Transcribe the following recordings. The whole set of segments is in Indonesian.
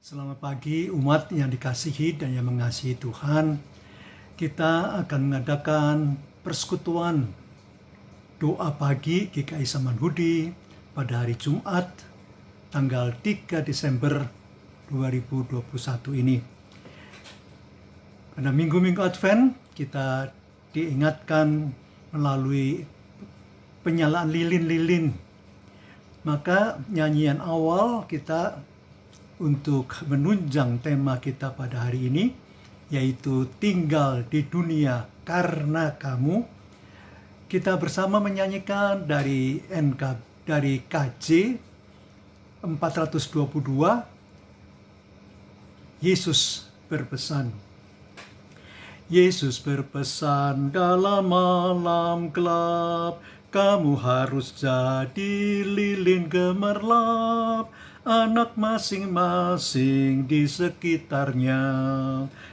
Selamat pagi umat yang dikasihi dan yang mengasihi Tuhan. Kita akan mengadakan persekutuan doa pagi GKI Samanhudi pada hari Jumat tanggal 3 Desember 2021 ini. Pada minggu-minggu Advent kita diingatkan melalui penyalaan lilin-lilin. Maka nyanyian awal kita untuk menunjang tema kita pada hari ini, yaitu tinggal di dunia karena kamu. Kita bersama menyanyikan dari KJ 422, Yesus berpesan. Yesus berpesan dalam malam gelap, kamu harus jadi lilin gemerlap, anak masing-masing di sekitarnya.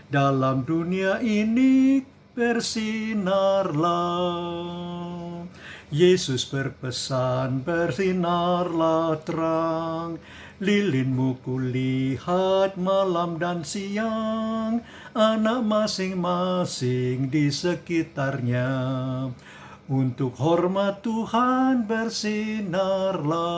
Dalam dunia ini bersinarlah. Yesus berpesan, bersinarlah terang, lilinmu kulihat malam dan siang, anak masing-masing di sekitarnya. Untuk hormat Tuhan bersinarlah.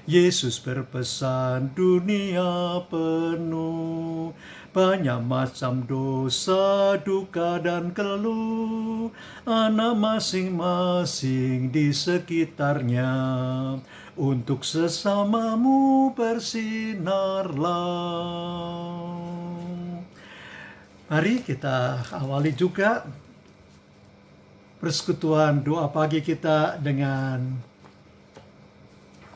Yesus berpesan, dunia penuh banyak macam dosa, duka dan keluh, anak masing-masing di sekitarnya. Untuk sesamamu bersinarlah. Mari kita awali juga persekutuan doa pagi kita dengan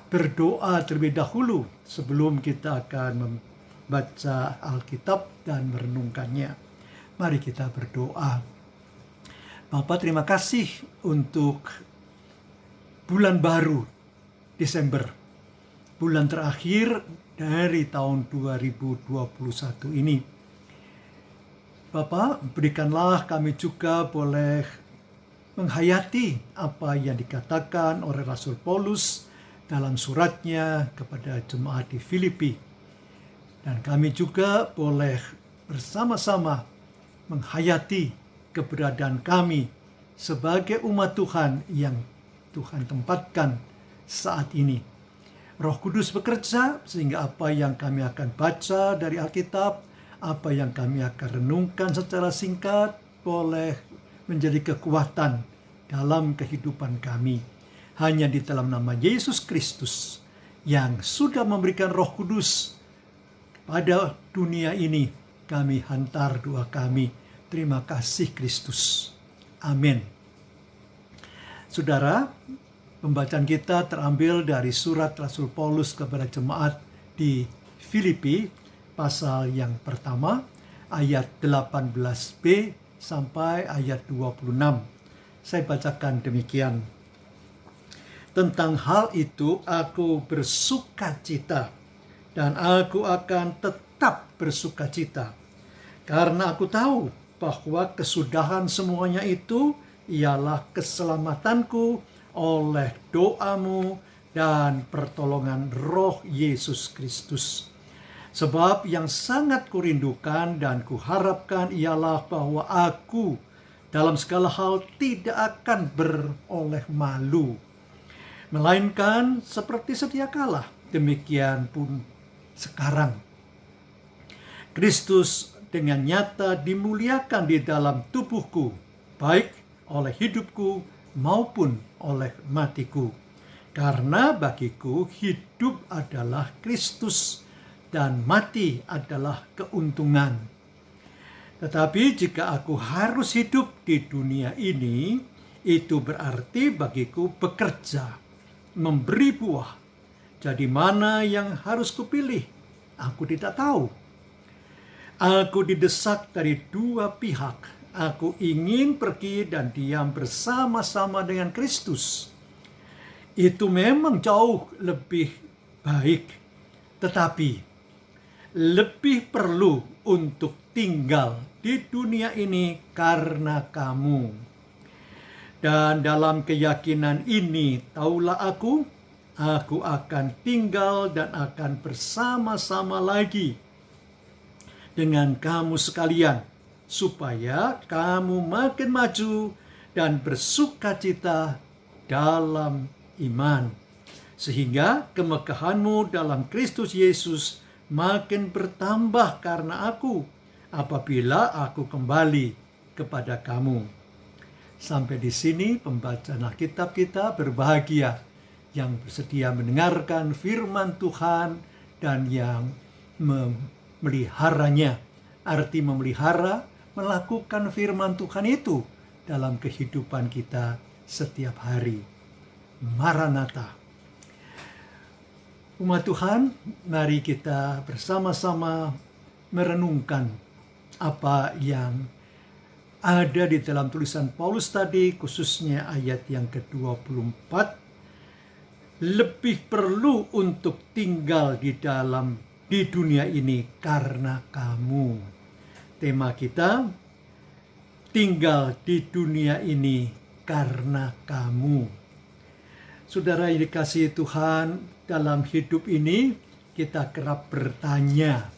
berdoa terlebih dahulu sebelum kita akan membaca Alkitab dan merenungkannya. Mari kita berdoa. Bapa, terima kasih untuk bulan baru Desember, bulan terakhir dari tahun 2021 ini. Bapa, berikanlah kami juga boleh menghayati apa yang dikatakan oleh Rasul Paulus dalam suratnya kepada jemaat di Filipi. Dan kami juga boleh bersama-sama menghayati keberadaan kami sebagai umat Tuhan yang Tuhan tempatkan saat ini. Roh Kudus bekerja sehingga apa yang kami akan baca dari Alkitab, apa yang kami akan renungkan secara singkat, boleh menjadi kekuatan dalam kehidupan kami. Hanya di dalam nama Yesus Kristus yang sudah memberikan Roh Kudus pada dunia ini, kami hantar doa kami. Terima kasih Kristus. Amin. Saudara, pembacaan kita terambil dari surat Rasul Paulus kepada jemaat di Filipi, pasal yang pertama, ayat 18b sampai ayat 26. Saya bacakan demikian. Tentang hal itu aku bersukacita, dan aku akan tetap bersukacita, karena aku tahu bahwa kesudahan semuanya itu ialah keselamatanku oleh doamu dan pertolongan Roh Yesus Kristus. Sebab yang sangat kurindukan dan kuharapkan ialah bahwa aku dalam segala hal tidak akan beroleh malu, melainkan seperti sedia kala, demikian pun sekarang. Kristus dengan nyata dimuliakan di dalam tubuhku, baik oleh hidupku maupun oleh matiku. Karena bagiku hidup adalah Kristus dan mati adalah keuntungan. Tetapi jika aku harus hidup di dunia ini, itu berarti bagiku bekerja, memberi buah. Jadi mana yang harus kupilih? Aku tidak tahu. Aku didesak dari dua pihak. Aku ingin pergi dan diam bersama-sama dengan Kristus. Itu memang jauh lebih baik. Tetapi lebih perlu untuk tinggal di dunia ini karena kamu. Dan dalam keyakinan ini, taulah Aku akan tinggal dan akan bersama-sama lagi dengan kamu sekalian, supaya kamu makin maju dan bersukacita dalam iman, sehingga kemekahanmu dalam Kristus Yesus makin bertambah karena aku, apabila aku kembali kepada kamu. Sampai di sini pembacaan Alkitab kita. Berbahagia yang bersedia mendengarkan firman Tuhan dan yang memeliharanya. Arti memelihara, melakukan firman Tuhan itu dalam kehidupan kita setiap hari. Maranatha. Umat Tuhan, mari kita bersama-sama merenungkan apa yang ada di dalam tulisan Paulus tadi, khususnya ayat yang ke-24. Lebih perlu untuk tinggal di dunia ini karena kamu. Tema kita, tinggal di dunia ini karena kamu. Saudara yang dikasihi Tuhan, dalam hidup ini kita kerap bertanya,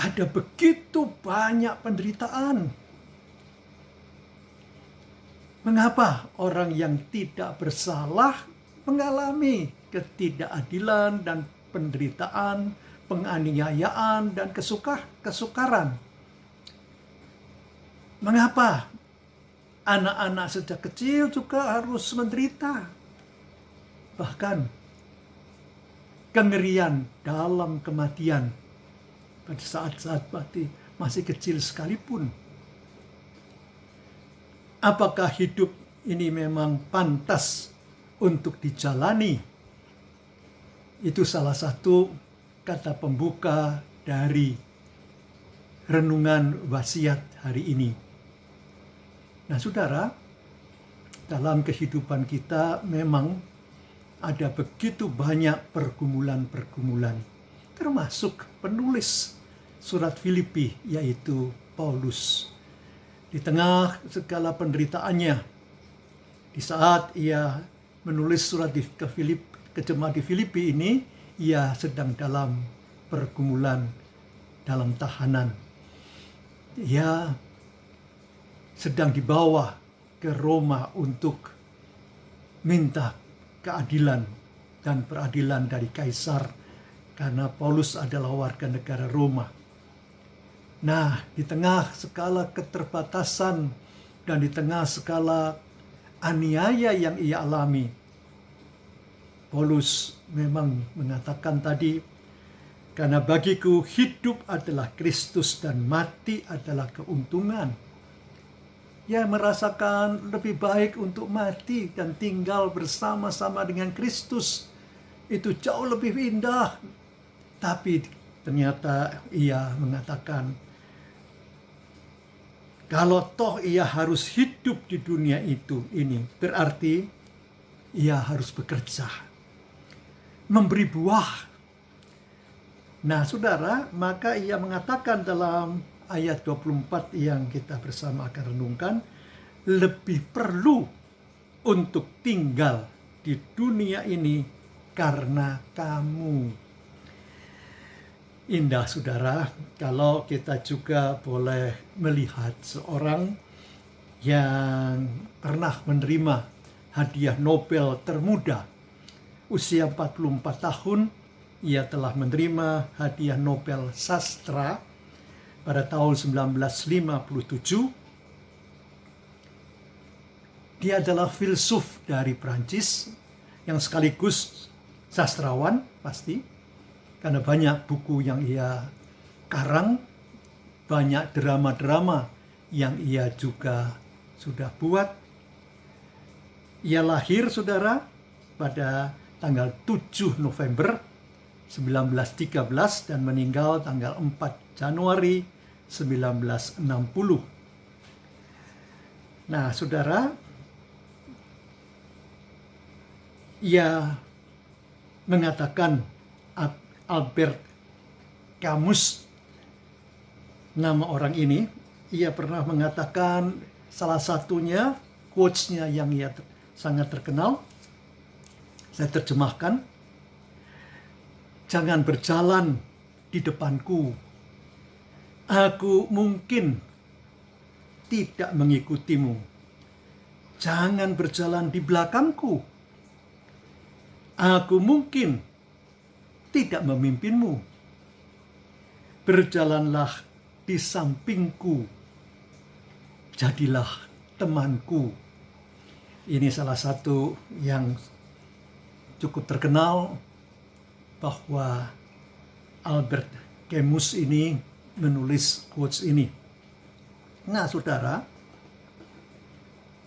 ada begitu banyak penderitaan. Mengapa orang yang tidak bersalah mengalami ketidakadilan dan penderitaan, penganiayaan, dan kesukaran? Mengapa anak-anak sejak kecil juga harus menderita? Bahkan kengerian dalam kematian pada saat-saat masih kecil sekalipun. Apakah hidup ini memang pantas untuk dijalani? Itu salah satu kata pembuka dari renungan wasiat hari ini. Nah, saudara, dalam kehidupan kita memang ada begitu banyak pergumulan-pergumulan, termasuk penulis surat Filipi, yaitu Paulus. Di tengah segala penderitaannya, di saat ia menulis surat ke jemaat di Filipi ini, ia sedang dalam pergumulan, dalam tahanan. Ia sedang dibawa ke Roma untuk minta keadilan dan peradilan dari Kaisar, karena Paulus adalah warga negara Roma. Nah, di tengah segala keterbatasan dan di tengah segala aniaya yang ia alami, Paulus memang mengatakan tadi, karena bagiku hidup adalah Kristus dan mati adalah keuntungan. Ia merasakan lebih baik untuk mati dan tinggal bersama-sama dengan Kristus. Itu jauh lebih indah. Tapi ternyata ia mengatakan, kalau toh ia harus hidup di dunia ini berarti ia harus bekerja, memberi buah. Nah, saudara, maka ia mengatakan dalam ayat 24 yang kita bersama akan renungkan, lebih perlu untuk tinggal di dunia ini karena kamu. Indah, saudara, kalau kita juga boleh melihat seorang yang pernah menerima hadiah Nobel termuda. Usia 44 tahun, ia telah menerima hadiah Nobel Sastra pada tahun 1957. Dia adalah filsuf dari Prancis yang sekaligus sastrawan pasti. Karena banyak buku yang ia karang, banyak drama-drama yang ia juga sudah buat. Ia lahir, saudara, pada tanggal 7 November 1913 dan meninggal tanggal 4 Januari 1960. Nah, saudara, ia mengatakan, Albert Camus, nama orang ini, ia pernah mengatakan salah satunya, quotes-nya yang ia sangat terkenal, Saya terjemahkan, jangan berjalan di depanku. Aku mungkin tidak mengikutimu. Jangan berjalan di belakangku. Aku mungkin tidak memimpinmu. Berjalanlah di sampingku. Jadilah temanku. Ini salah satu yang cukup terkenal, bahwa Albert Camus ini menulis quotes ini. Nah, saudara,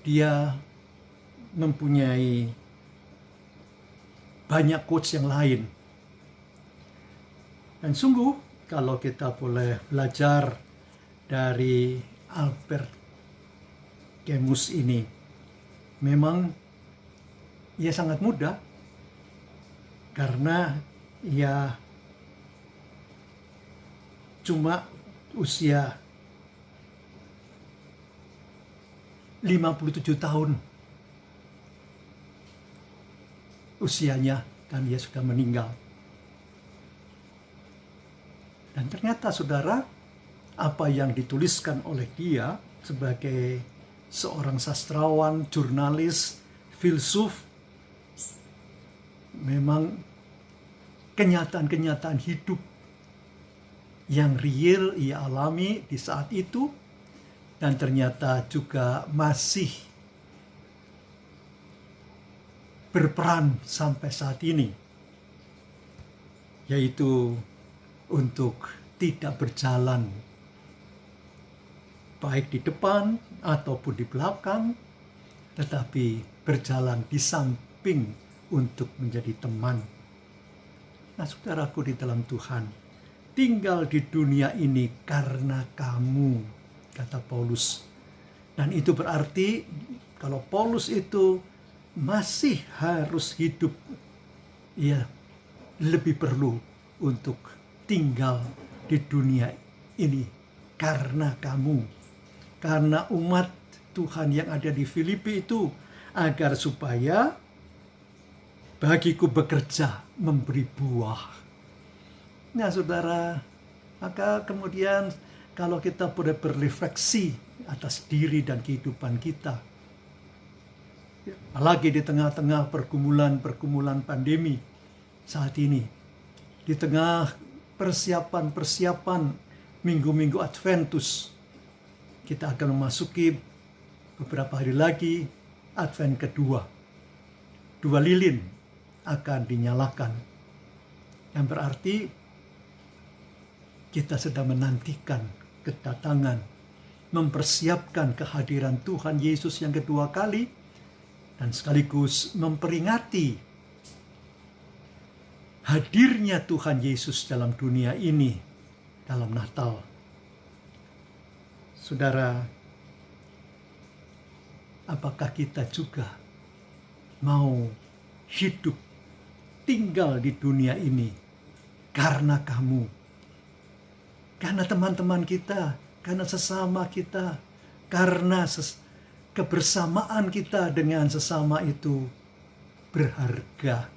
dia mempunyai banyak quotes yang lain. Dan sungguh, kalau kita boleh belajar dari Albert Camus ini, memang ia sangat muda, karena ia cuma usia 57 tahun usianya, dan ia sudah meninggal. Dan ternyata, saudara, apa yang dituliskan oleh dia sebagai seorang sastrawan, jurnalis, filsuf, memang kenyataan-kenyataan hidup yang real ia alami di saat itu, dan ternyata juga masih berperan sampai saat ini, yaitu untuk tidak berjalan baik di depan ataupun di belakang, tetapi berjalan di samping untuk menjadi teman. Nah, saudaraku di dalam Tuhan, tinggal di dunia ini karena kamu, kata Paulus. Dan itu berarti kalau Paulus itu masih harus hidup, ia lebih perlu untuk tinggal di dunia ini karena kamu, karena umat Tuhan yang ada di Filipi itu, agar supaya bagiku bekerja memberi buah. Nah, saudara, maka kemudian kalau kita boleh berrefleksi atas diri dan kehidupan kita, apalagi di tengah-tengah pergumulan pandemi saat ini, di tengah persiapan minggu-minggu Adventus, kita akan memasuki beberapa hari lagi Advent kedua. 2 lilin akan dinyalakan, yang berarti kita sedang menantikan kedatangan, mempersiapkan kehadiran Tuhan Yesus yang kedua kali, dan sekaligus memperingati hadirnya Tuhan Yesus dalam dunia ini dalam Natal. Saudara, apakah kita juga mau hidup tinggal di dunia ini karena kamu, karena teman-teman kita, karena sesama kita, karena kebersamaan kita dengan sesama itu berharga.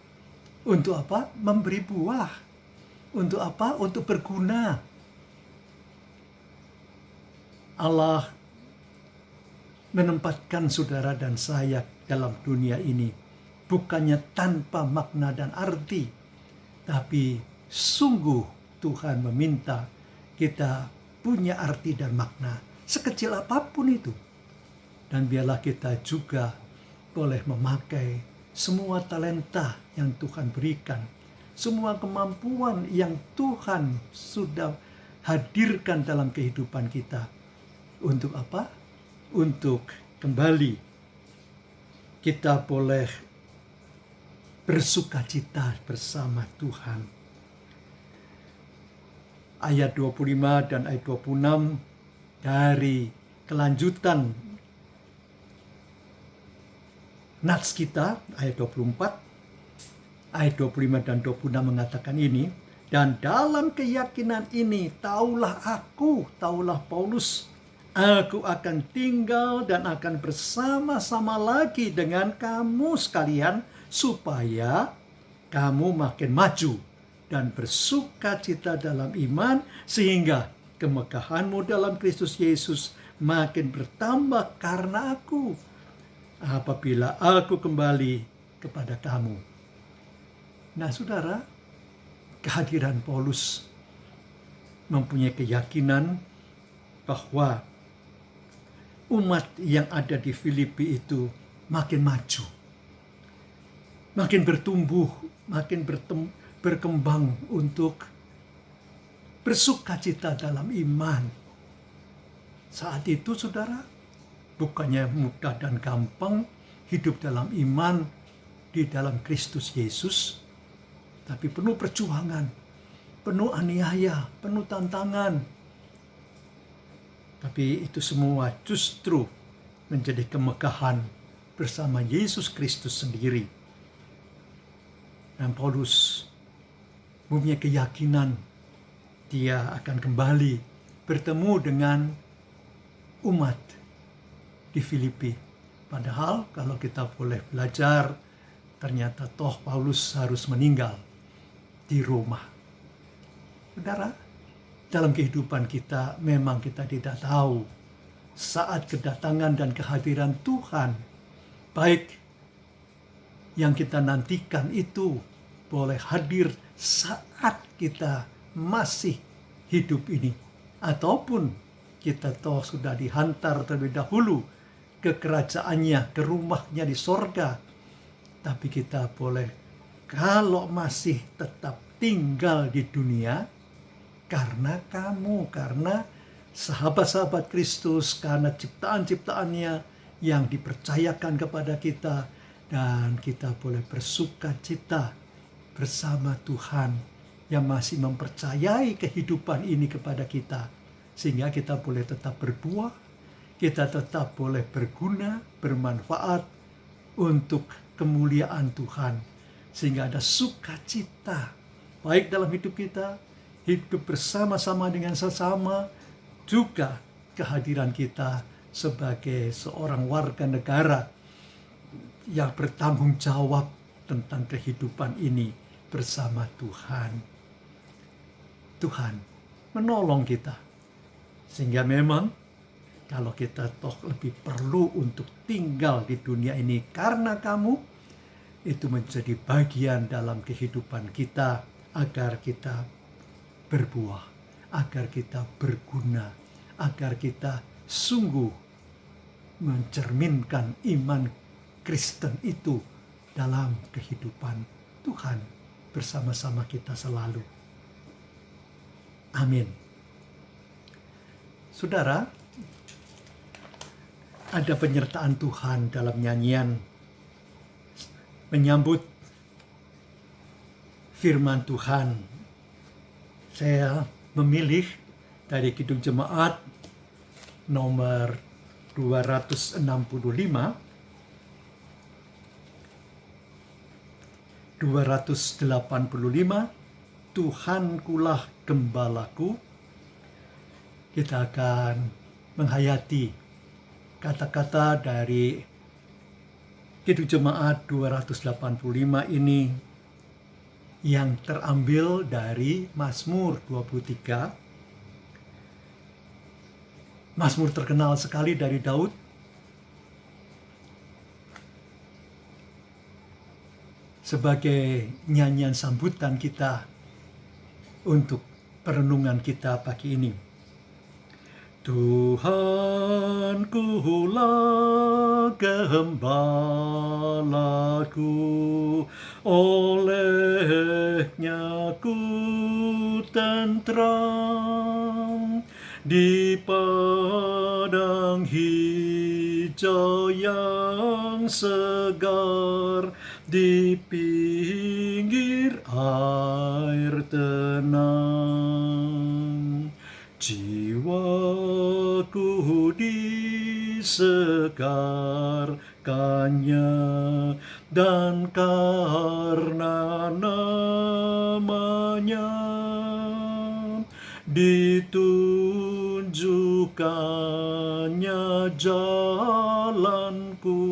Untuk apa? Memberi buah. Untuk apa? Untuk berguna. Allah menempatkan saudara dan saya dalam dunia ini bukannya tanpa makna dan arti, tapi sungguh Tuhan meminta kita punya arti dan makna, sekecil apapun itu. Dan biarlah kita juga boleh memakai semua talenta yang Tuhan berikan, semua kemampuan yang Tuhan sudah hadirkan dalam kehidupan kita. Untuk apa? Untuk kembali kita boleh bersukacita bersama Tuhan. Ayat 25 dan ayat 26 dari kelanjutan nats kita, ayat 24, ayat 25 dan 26 mengatakan ini, dan dalam keyakinan ini taulah Paulus, aku akan tinggal dan akan bersama-sama lagi dengan kamu sekalian supaya kamu makin maju dan bersukacita dalam iman, sehingga kemekahanmu dalam Kristus Yesus makin bertambah karena aku, apabila aku kembali kepada kamu. Nah, saudara, kehadiran Paulus mempunyai keyakinan bahwa umat yang ada di Filipi itu makin maju, makin bertumbuh, makin berkembang untuk bersukacita dalam iman. Saat itu, saudara, bukannya mudah dan gampang hidup dalam iman di dalam Kristus Yesus, tapi penuh perjuangan, penuh aniaya, penuh tantangan. Tapi itu semua justru menjadi kemegahan bersama Yesus Kristus sendiri. Dan Paulus mempunyai keyakinan dia akan kembali bertemu dengan umat di Filipi. Padahal kalau kita boleh belajar, ternyata toh Paulus harus meninggal di Roma. Saudara, dalam kehidupan kita memang kita tidak tahu saat kedatangan dan kehadiran Tuhan, baik yang kita nantikan itu boleh hadir saat kita masih hidup ini, ataupun kita toh sudah dihantar terlebih dahulu ke kerajaannya, ke rumahnya di sorga. Tapi kita boleh, kalau masih tetap tinggal di dunia, karena kamu, karena sahabat-sahabat Kristus, karena ciptaan-ciptaannya yang dipercayakan kepada kita, dan kita boleh bersukacita bersama Tuhan yang masih mempercayai kehidupan ini kepada kita, sehingga kita boleh tetap berbuah, kita tetap boleh berguna, bermanfaat untuk kemuliaan Tuhan, sehingga ada sukacita baik dalam hidup kita, hidup bersama-sama dengan sesama, juga kehadiran kita sebagai seorang warga negara yang bertanggung jawab tentang kehidupan ini bersama Tuhan. Tuhan menolong kita, sehingga memang kalau kita toh lebih perlu untuk tinggal di dunia ini karena kamu, itu menjadi bagian dalam kehidupan kita agar kita berbuah, agar kita berguna, agar kita sungguh mencerminkan iman Kristen itu dalam kehidupan Tuhan bersama-sama kita selalu. Amin. Saudara, ada penyertaan Tuhan dalam nyanyian menyambut firman Tuhan. Saya memilih dari Kidung Jemaat nomor 265, 285, Tuhankulah gembalaku. Kita akan menghayati kata-kata dari Kidung Jemaat 285 ini yang terambil dari Mazmur 23. Mazmur terkenal sekali dari Daud. Sebagai nyanyian sambutan kita untuk perenungan kita pagi ini. Tuhankulah gembalaku, olehnya ku tentram, di padang hijau yang segar, di pinggir air tenang. Jiwaku disegarkannya, dan karena namanya ditunjukkannya jalanku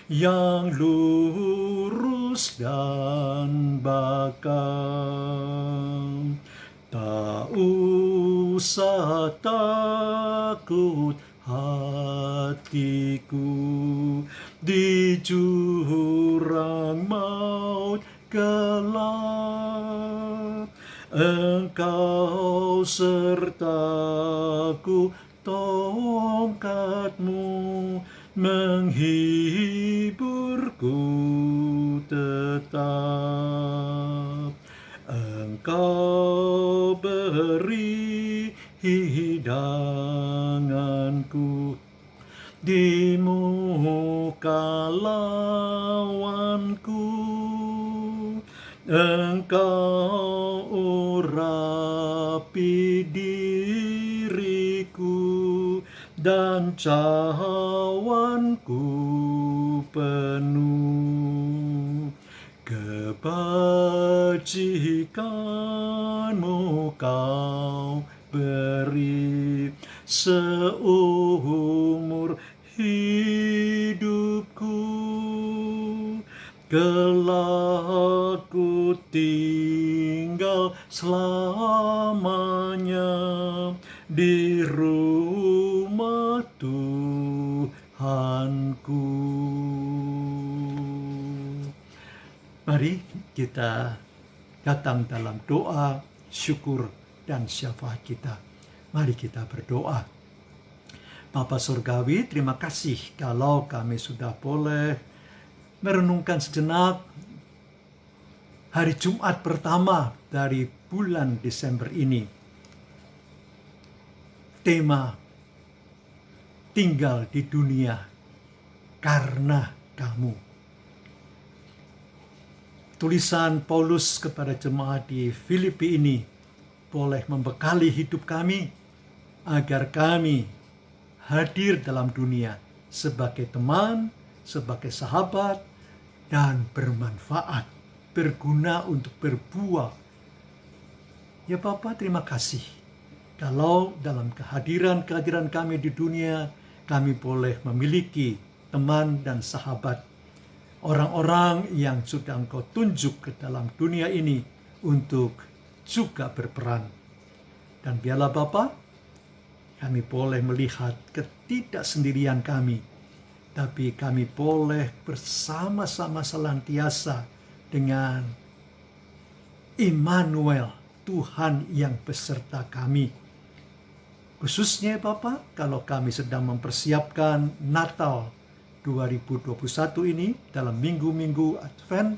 yang lurus haus dan bakal. Tak usah takut hatiku di jurang maut gelap. Engkau sertaku, tongkatmu menghiburku tetap. Engkau beri hidanganku di muka lawanku. Engkau urapi diriku dan cawanku penuh. Kebajikanmu kau beri seumur hidupku. Kelak ku tinggal selamanya di rumah Tuhanku. Mari kita datang dalam doa, syukur, dan syafaat kita. Mari kita berdoa. Bapa Surgawi, terima kasih kalau kami sudah boleh merenungkan sejenak hari Jumat pertama dari bulan Desember ini. Tema tinggal di dunia karena kamu. Tulisan Paulus kepada jemaat di Filipi ini boleh membekali hidup kami agar kami hadir dalam dunia sebagai teman, sebagai sahabat, dan bermanfaat, berguna untuk berbuah. Ya Bapa, terima kasih. Kalau dalam kehadiran kami di dunia, kami boleh memiliki teman dan sahabat. Orang-orang yang sudah Engkau tunjuk ke dalam dunia ini untuk juga berperan. Dan biarlah Bapa, kami boleh melihat ketidaksendirian kami, tapi kami boleh bersama-sama senantiasa dengan Immanuel, Tuhan yang beserta kami. Khususnya Bapa, kalau kami sedang mempersiapkan Natal 2021 ini dalam minggu-minggu Advent,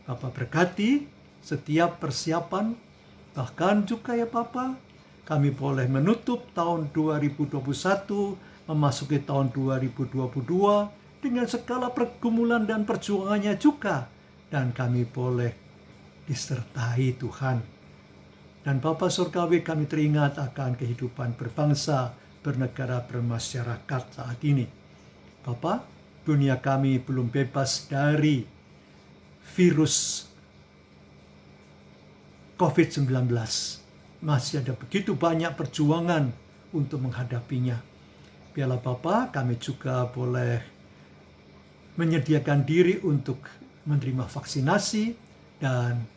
Bapa berkati setiap persiapan, bahkan juga ya Bapa, kami boleh menutup tahun 2021, memasuki tahun 2022 dengan segala pergumulan dan perjuangannya juga. Dan kami boleh disertai Tuhan. Dan Bapa Surgawi, kami teringat akan kehidupan berbangsa, bernegara, bermasyarakat saat ini. Bapa, dunia kami belum bebas dari virus COVID-19. Masih ada begitu banyak perjuangan untuk menghadapinya. Biarlah Bapa, kami juga boleh menyediakan diri untuk menerima vaksinasi dan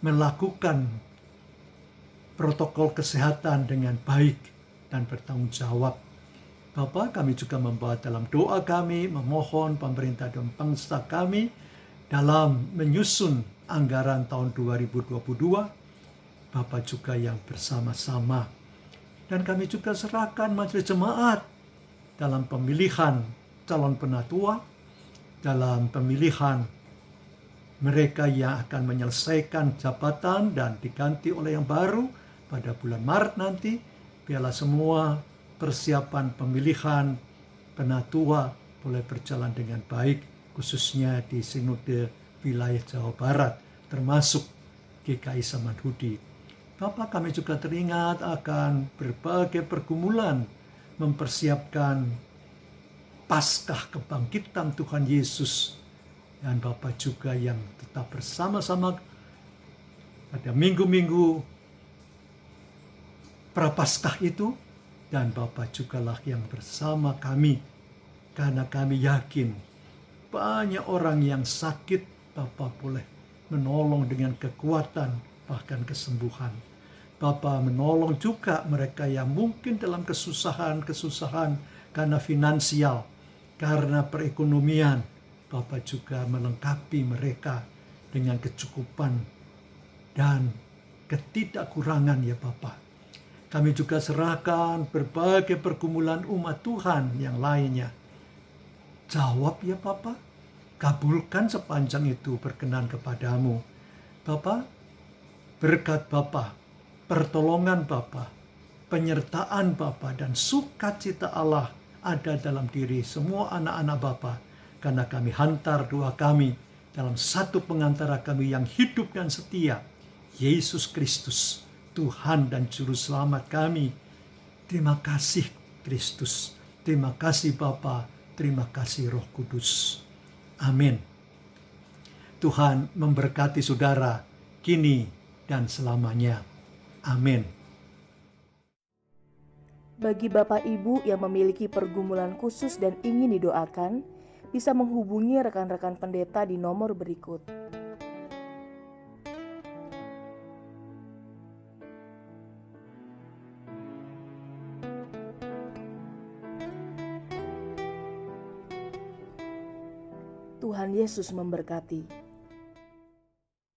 melakukan protokol kesehatan dengan baik dan bertanggung jawab. Bapa, kami juga membawa dalam doa kami, memohon pemerintah dan bangsa kami dalam menyusun anggaran tahun 2022. Bapa juga yang bersama-sama. Dan kami juga serahkan majelis jemaat dalam pemilihan calon penatua, dalam pemilihan mereka yang akan menyelesaikan jabatan dan diganti oleh yang baru pada bulan Maret nanti. Biarlah semua persiapan pemilihan penatua boleh berjalan dengan baik, khususnya di Sinode wilayah Jawa Barat, termasuk GKI Samanhudi. Bapak, kami juga teringat akan berbagai pergumulan mempersiapkan Paskah kebangkitan Tuhan Yesus. Dan Bapak juga yang tetap bersama-sama pada minggu-minggu Prapaskah itu. Dan Bapak jugalah yang bersama kami, karena kami yakin banyak orang yang sakit, Bapa boleh menolong dengan kekuatan, bahkan kesembuhan. Bapa menolong juga mereka yang mungkin dalam kesusahan karena finansial, karena perekonomian. Bapa juga melengkapi mereka dengan kecukupan dan ketidakkurangan ya Bapa. Kami juga serahkan berbagai pergumulan umat Tuhan yang lainnya. Jawab ya Bapa, kabulkan sepanjang itu berkenan kepadamu. Bapa, berkat Bapa, pertolongan Bapa, penyertaan Bapa dan sukacita Allah ada dalam diri semua anak-anak Bapa, karena kami hantar doa kami dalam satu pengantara kami yang hidup dan setia, Yesus Kristus, Tuhan dan Juru Selamat kami. Terima kasih Kristus, terima kasih Bapa, terima kasih Roh Kudus. Amin. Tuhan memberkati saudara kini dan selamanya. Amin. Bagi Bapak Ibu yang memiliki pergumulan khusus dan ingin didoakan, bisa menghubungi rekan-rekan pendeta di nomor berikut. Tuhan Yesus memberkati.